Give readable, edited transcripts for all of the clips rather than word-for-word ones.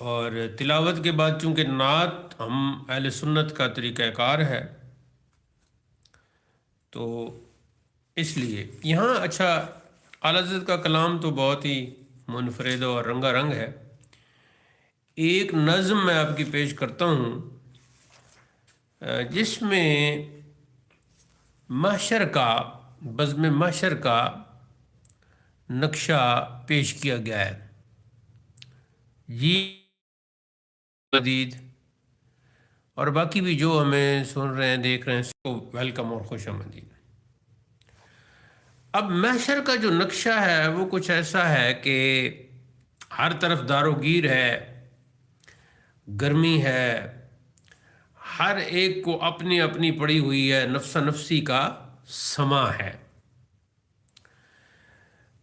اور تلاوت کے بعد چونکہ نعت ہم اہل سنت کا طریقہ کار ہے، تو اس لیے یہاں اچھا اعلیٰ حضرت کا کلام تو بہت ہی منفرد اور رنگا رنگ ہے۔ ایک نظم میں آپ کی پیش کرتا ہوں جس میں محشر کا بزم محشر کا نقشہ پیش کیا گیا ہے۔ جی جدید اور باقی بھی جو ہمیں سن رہے ہیں دیکھ رہے ہیں سب کو ویلکم اور خوش آمدید۔ اب محشر کا جو نقشہ ہے وہ کچھ ایسا ہے کہ ہر طرف دار و گیر ہے، گرمی ہے، ہر ایک کو اپنی اپنی پڑی ہوئی ہے، نفسا نفسی کا سما ہے۔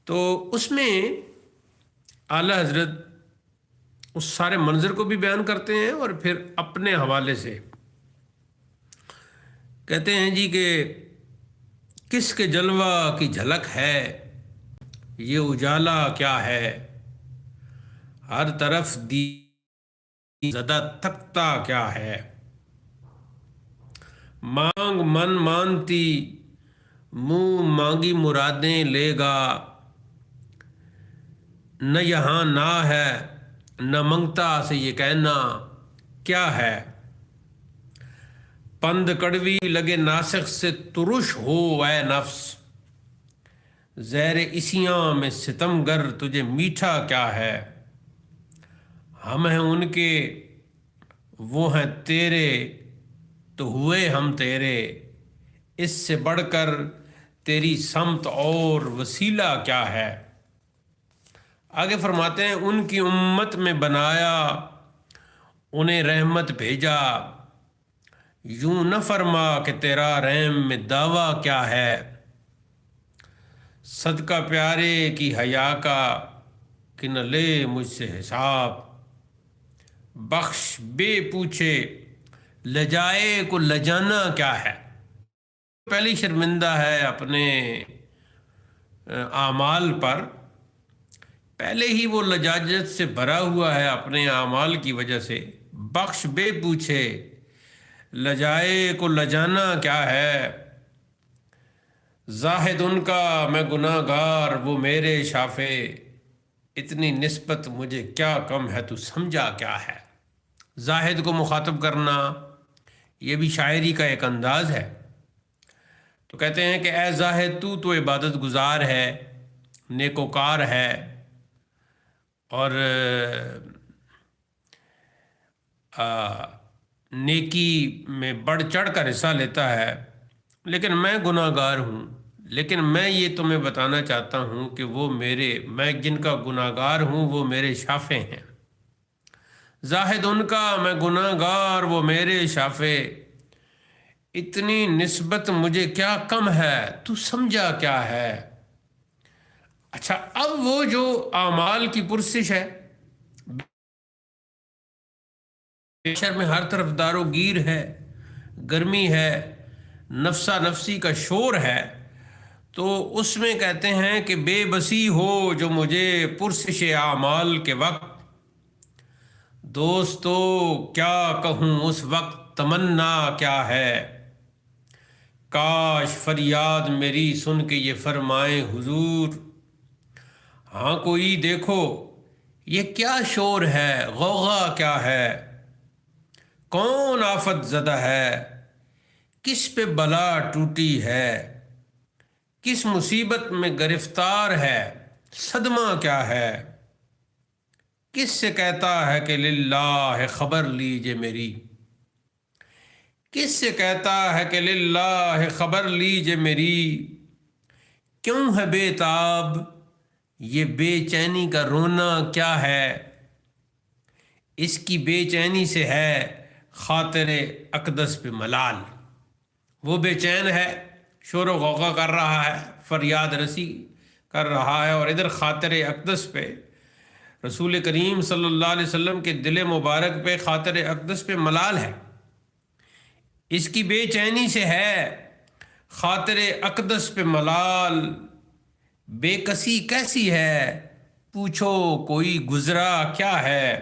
تو اس میں اعلیٰ حضرت اس سارے منظر کو بھی بیان کرتے ہیں اور پھر اپنے حوالے سے کہتے ہیں جی کہ کس کے جلوہ کی جھلک ہے، یہ اجالا کیا ہے، ہر طرف دی زدہ تکتا کیا ہے، مانگ من مانتی منہ مانگی مرادیں لے گا، نہ یہاں نہ ہے نہ منگتا سے یہ کہنا کیا ہے، پند کڑوی لگے ناسخ سے ترش ہو اے نفس، زیر اسیاں میں ستم گر تجھے میٹھا کیا ہے، ہم ہیں ان کے وہ ہیں تیرے تو ہوئے ہم تیرے، اس سے بڑھ کر تیری سمت اور وسیلہ کیا ہے۔ آگے فرماتے ہیں ان کی امت میں بنایا انہیں رحمت بھیجا، یوں نہ فرما کہ تیرا رحم میں دعویٰ کیا ہے، صدقہ پیارے کی حیا کا کہ نہ لے مجھ سے حساب، بخش بے پوچھے لجائے کو لجانا کیا ہے۔ پہلی شرمندہ ہے اپنے اعمال پر، پہلے ہی وہ لجاجت سے بھرا ہوا ہے اپنے اعمال کی وجہ سے، بخش بے پوچھے لجائے کو لجانا کیا ہے، زاہد ان کا میں گناہ گار وہ میرے شافے، اتنی نسبت مجھے کیا کم ہے تو سمجھا کیا ہے۔ زاہد کو مخاطب کرنا یہ بھی شاعری کا ایک انداز ہے۔ تو کہتے ہیں کہ اے زاہد تو عبادت گزار ہے، نیکوکار ہے، اور نیکی میں بڑھ چڑھ کر حصہ لیتا ہے، لیکن میں گناہ گار ہوں، لیکن میں یہ تمہیں بتانا چاہتا ہوں کہ میں جن کا گناہ گار ہوں وہ میرے شافے ہیں۔ زاہد ان کا میں گناہ گار وہ میرے شافے، اتنی نسبت مجھے کیا کم ہے تو سمجھا کیا ہے۔ اچھا اب وہ جو اعمال کی پرسش ہے، محشر میں ہر طرف دار و گیر ہے، گرمی ہے، نفسا نفسی کا شور ہے، تو اس میں کہتے ہیں کہ بے بسی ہو جو مجھے پرسش اعمال کے وقت، دوستو کیا کہوں اس وقت تمنا کیا ہے، کاش فریاد میری سن کے یہ فرمائیں حضور، ہاں کوئی دیکھو یہ کیا شور ہے، غوغا کیا ہے، کون آفت زدہ ہے، کس پہ بلا ٹوٹی ہے، کس مصیبت میں گرفتار ہے، صدمہ کیا ہے، کس سے کہتا ہے کہ للہ خبر لیجے میری، کس سے کہتا ہے کہ للہ خبر لیجے میری، کیوں ہے بے تاب یہ بے چینی کا رونا کیا ہے، اس کی بے چینی سے ہے خاطر اقدس پہ ملال، وہ بے چین ہے، شور و غوغا کر رہا ہے، فریاد رسی کر رہا ہے، اور ادھر خاطر اقدس پہ رسول کریم صلی اللہ علیہ وسلم کے دل مبارک پہ خاطر اقدس پہ ملال ہے، اس کی بے چینی سے ہے خاطر اقدس پہ ملال، بے کسی کیسی ہے پوچھو کوئی گزرا کیا ہے،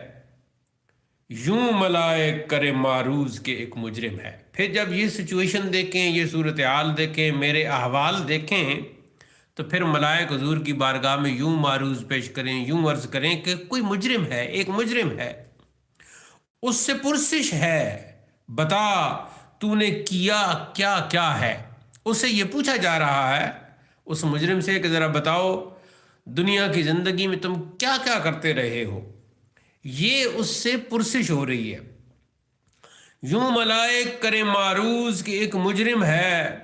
یوں ملائک کرے معروض کے ایک مجرم ہے۔ پھر جب یہ سچویشن دیکھیں، یہ صورتحال دیکھیں، میرے احوال دیکھیں، تو پھر ملائک حضور کی بارگاہ میں یوں معروض پیش کریں، یوں عرض کریں کہ کوئی مجرم ہے، ایک مجرم ہے، اس سے پرسش ہے، بتا تو نے کیا کیا کیا ہے۔ اس سے یہ پوچھا جا رہا ہے، اس مجرم سے، کہ ذرا بتاؤ دنیا کی زندگی میں تم کیا کیا کرتے رہے ہو۔ یہ اس سے پرسش ہو رہی ہے۔ یوں ملائک کرے معروض کہ ایک مجرم ہے،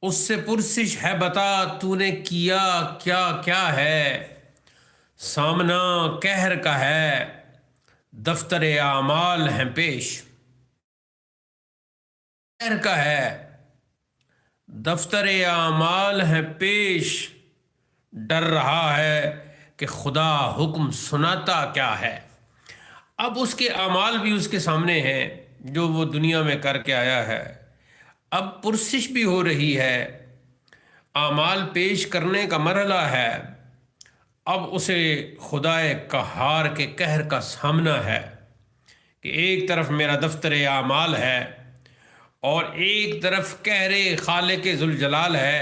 اس سے پرسش ہے، بتا تو نے کیا کیا کیا ہے۔ سامنا قہر کا ہے، دفتر اعمال ہیں پیش۔ قہر کا ہے، دفتر اعمال ہیں پیش، ڈر رہا ہے کہ خدا حکم سناتا کیا ہے۔ اب اس کے اعمال بھی اس کے سامنے ہیں جو وہ دنیا میں کر کے آیا ہے۔ اب پرسش بھی ہو رہی ہے، اعمال پیش کرنے کا مرحلہ ہے۔ اب اسے خدائے قہار کے قہر کا سامنا ہے کہ ایک طرف میرا دفتر اعمال ہے اور ایک طرف قہر خالق ذوالجلال ہے۔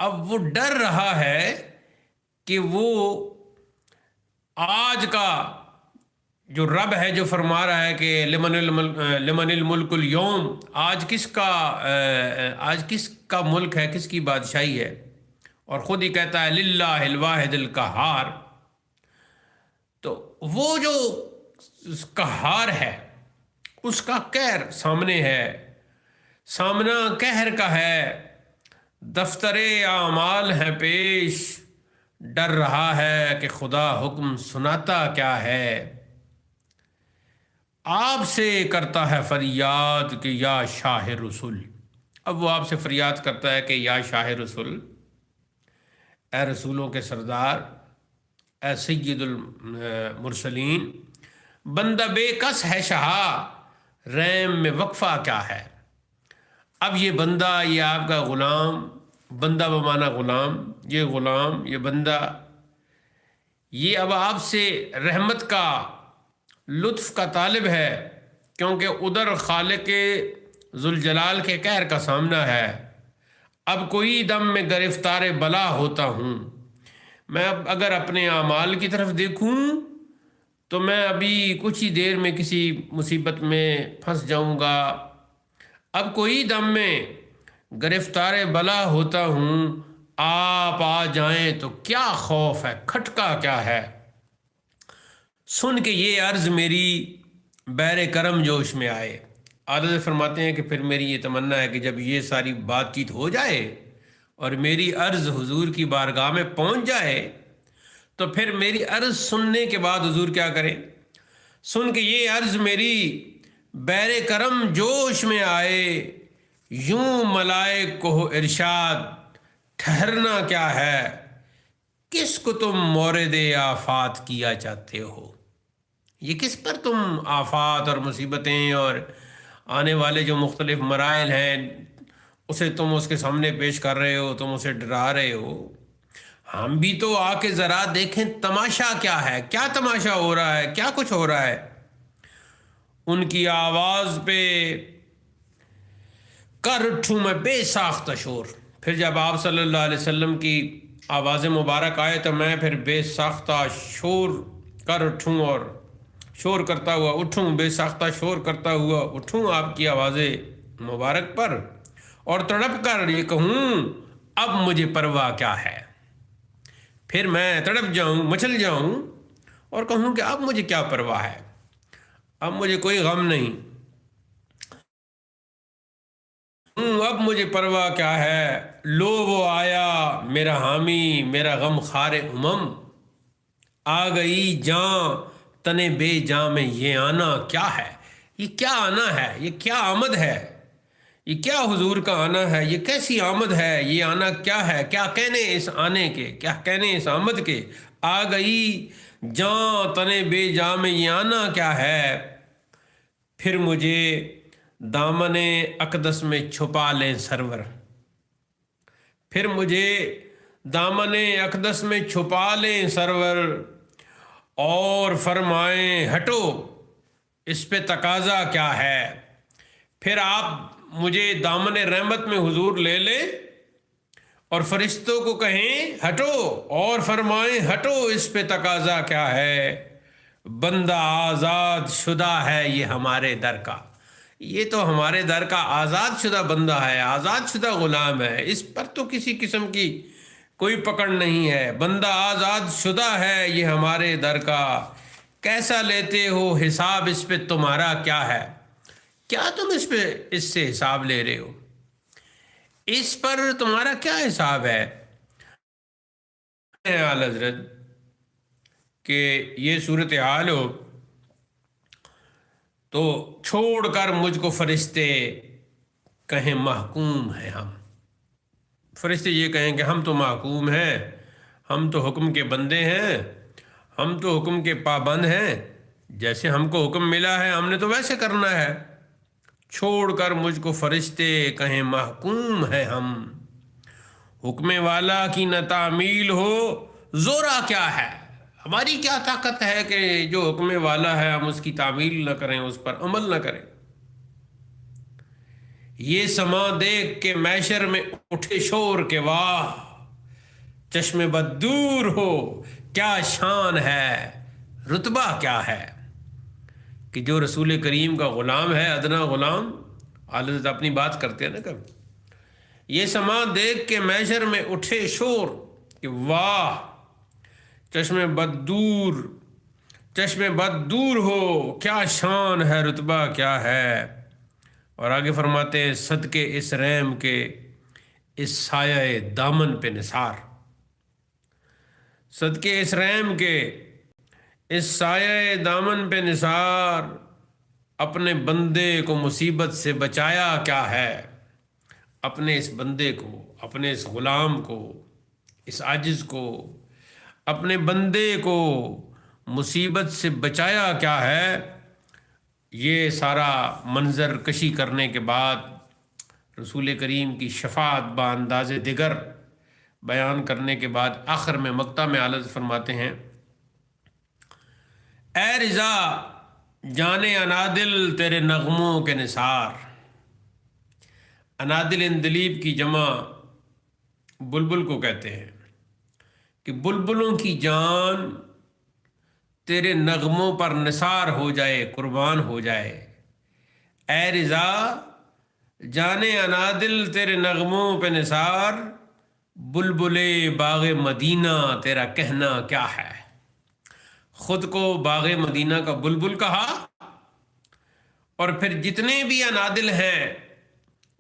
اب وہ ڈر رہا ہے کہ وہ آج کا جو رب ہے، جو فرما رہا ہے کہ لمن الملک اليوم، آج کس کا ملک ہے، کس کی بادشاہی ہے، اور خود ہی کہتا ہے للہ الواحد القہار۔ تو وہ جو قہار ہے، اس کا قہر سامنے ہے، سامنا قہر کا ہے، دفتر اعمال ہے پیش، ڈر رہا ہے کہ خدا حکم سناتا کیا ہے۔ آپ سے کرتا ہے فریاد کہ یا شاہ رسول۔ اب وہ آپ سے فریاد کرتا ہے کہ یا شاہ رسول، اے رسولوں کے سردار، اے سید المرسلین، بندہ بے کس ہے شہا، رحم میں وقفہ کیا ہے۔ اب یہ بندہ، یہ آپ کا غلام، بندہ بمانا غلام، یہ بندہ، یہ اب آپ سے رحمت کا، لطف کا طالب ہے، کیونکہ ادھر خالق ذوالجلال کے قہر کا سامنا ہے۔ اب کوئی دم میں گرفتار بلا ہوتا ہوں، میں اب اگر اپنے اعمال کی طرف دیکھوں تو میں ابھی کچھ ہی دیر میں کسی مصیبت میں پھنس جاؤں گا۔ اب کوئی دم میں گرفتار بلا ہوتا ہوں، آپ آ جائیں تو کیا خوف ہے، کھٹکا کیا ہے۔ سن کے یہ عرض میری بیر کرم جوش میں آئے۔ عادل فرماتے ہیں کہ پھر میری یہ تمنا ہے کہ جب یہ ساری بات چیت ہو جائے اور میری عرض حضور کی بارگاہ میں پہنچ جائے، تو پھر میری عرض سننے کے بعد حضور کیا کریں؟ سن کے یہ عرض میری بیر کرم جوش میں آئے، یوں ملائک کو ارشاد ٹھہرنا کیا ہے، کس کو تم مورد آفات کیا چاہتے ہو۔ یہ کس پر تم آفات اور مصیبتیں اور آنے والے جو مختلف مراحل ہیں اسے تم اس کے سامنے پیش کر رہے ہو، تم اسے ڈرا رہے ہو۔ ہم بھی تو آ کے ذرا دیکھیں تماشا کیا ہے، کیا تماشا ہو رہا ہے، کیا کچھ ہو رہا ہے۔ ان کی آواز پہ کر اٹھوں میں بے ساختہ شور۔ پھر جب آپ صلی اللہ علیہ وسلم کی آواز مبارک آئے تو میں پھر بے ساختہ شور کر اٹھوں، اور شور کرتا ہوا اٹھوں، بے ساختہ شور کرتا ہوا اٹھوں آپ کی آواز مبارک پر، اور تڑپ کر یہ کہوں اب مجھے پرواہ کیا ہے۔ پھر میں تڑپ جاؤں، مچل جاؤں اور کہوں کہ اب مجھے کیا پرواہ ہے، اب مجھے کوئی غم نہیں، اب مجھے پرواہ کیا ہے۔ لو وہ آیا میرا حامی، میرا غم خار امم، آ گئی جاں تنے بے جاں میں یہ آنا کیا ہے۔ یہ کیا آنا ہے، یہ کیا آمد ہے، یہ کیا حضور کا آنا ہے، یہ کیسی آمد ہے، یہ آنا کیا ہے، کیا کہنے اس آنے کے، کیا کہنے اس آمد کے۔ آ گئی جاں تنے بے جاں میں یہ آنا کیا ہے۔ پھر مجھے دامن اقدس میں چھپا لیں سرور، پھر مجھے دامن اقدس میں چھپا لیں سرور، اور فرمائیں ہٹو اس پہ تقاضا کیا ہے؟ پھر آپ مجھے دامن رحمت میں حضور لے لیں اور فرشتوں کو کہیں ہٹو، اور فرمائیں ہٹو، اس پہ تقاضا کیا ہے؟ بندہ آزاد شدہ ہے یہ ہمارے در کا، یہ تو ہمارے در کا آزاد شدہ بندہ ہے، آزاد شدہ غلام ہے، اس پر تو کسی قسم کی کوئی پکڑ نہیں ہے، بندہ آزاد شدہ ہے یہ ہمارے در کا، کیسا لیتے ہو حساب، اس پہ تمہارا کیا ہے؟ کیا تم اس سے حساب لے رہے ہو؟ اس پر تمہارا کیا حساب ہے؟ اعلی حضرت کہ یہ صورتحال ہو تو چھوڑ کر مجھ کو فرشتے کہیں محکوم ہیں ہم، فرشتے یہ کہیں کہ ہم تو محکوم ہیں، ہم تو حکم کے بندے ہیں، ہم تو حکم کے پابند ہیں، جیسے ہم کو حکم ملا ہے ہم نے تو ویسے کرنا ہے، چھوڑ کر مجھ کو فرشتے کہیں محکوم ہیں ہم، حکم والا کی نہ تعمیل ہو زورا کیا ہے؟ ہماری کیا طاقت ہے کہ جو حکم والا ہے ہم اس کی تعمیل نہ کریں، اس پر عمل نہ کریں؟ یہ سما دیکھ کے محشر میں اٹھے شور کے واہ، چشم بد دور ہو کیا شان ہے، رتبہ کیا ہے؟ کہ جو رسول کریم کا غلام ہے، ادنا غلام، حضرت اپنی بات کرتے ہیں نا کبھی، یہ سما دیکھ کے محشر میں اٹھے شور کہ واہ، چشم بد دور ہو کیا شان ہے، رتبہ کیا ہے؟ اور آگے فرماتے ہیں صدقے اس رحم کے اس سایہ دامن پہ نثار، صدقے اس رحم کے اس سایہ دامن پہ نثار، اپنے بندے کو مصیبت سے بچایا کیا ہے؟ اپنے اس بندے کو، اپنے اس غلام کو، اس عاجز کو، اپنے بندے کو مصیبت سے بچایا کیا ہے؟ یہ سارا منظر کشی کرنے کے بعد رسول کریم کی شفاعت بانداز دیگر بیان کرنے کے بعد آخر میں مقطع میں اعلی فرماتے ہیں اے رضا جانے انادل تیرے نغموں کے نثار، انادل اندلیب کی جمع بلبل کو کہتے ہیں کہ بلبلوں کی جان تیرے نغموں پر نثار ہو جائے، قربان ہو جائے، اے رضا جانے انادل تیرے نغموں پہ نثار، بلبل باغ مدینہ تیرا کہنا کیا ہے؟ خود کو باغ مدینہ کا بلبل کہا، اور پھر جتنے بھی انادل ہیں،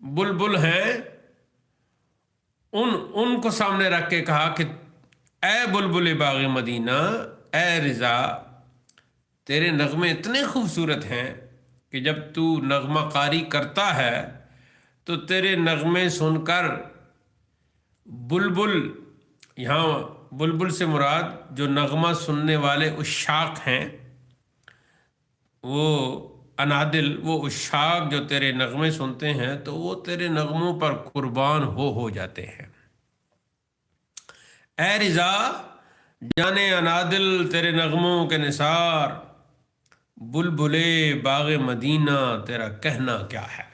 بلبل ہیں، ان کو سامنے رکھ کے کہا کہ اے بلبل باغ مدینہ، اے رضا تیرے نغمے اتنے خوبصورت ہیں کہ جب تو نغمہ قاری کرتا ہے تو تیرے نغمے سن کر بلبل، یہاں بلبل سے مراد جو نغمہ سننے والے عشاق ہیں، وہ انادل، وہ عشاق جو تیرے نغمے سنتے ہیں تو وہ تیرے نغموں پر قربان ہو جاتے ہیں۔ اے رضا جانے انادل تیرے نغموں کے نثار، بلبلے باغ مدینہ تیرا کہنا کیا ہے؟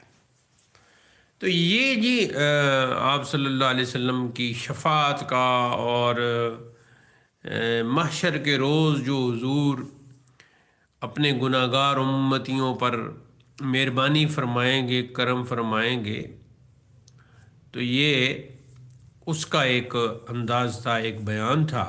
تو یہ جی آپ صلی اللہ علیہ وسلم کی شفاعت کا، اور محشر کے روز جو حضور اپنے گناہ گار امتیوں پر مہربانی فرمائیں گے، کرم فرمائیں گے، تو یہ اس کا ایک انداز تھا، ایک بیان تھا۔